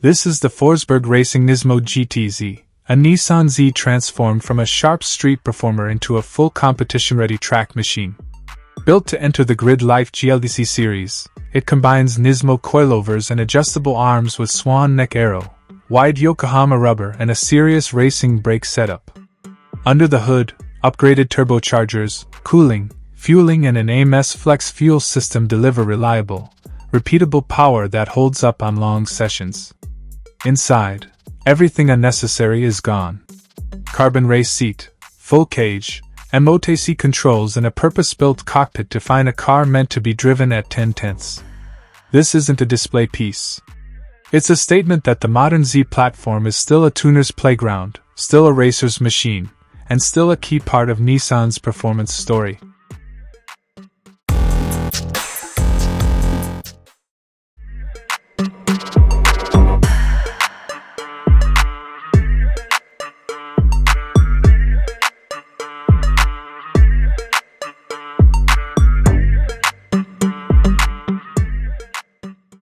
This is the Forsberg Racing NISMO GT-Z, a Nissan Z transformed from a sharp street performer into a full competition-ready track machine. Built to enter the GRIDLIFE GLDC series, it combines NISMO coilovers and adjustable arms with swan neck aero, wide Yokohama rubber and a serious racing brake setup. Under the hood, upgraded turbochargers, cooling, fueling and an AMS flex fuel system deliver reliable, repeatable power that holds up on long sessions. Inside, everything unnecessary is gone. Carbon race seat, full cage, and multi-seat controls and a purpose-built cockpit define a car meant to be driven at 10/10. This isn't a display piece. It's a statement that the modern Z platform is still a tuner's playground, still a racer's machine, and still a key part of Nissan's performance story.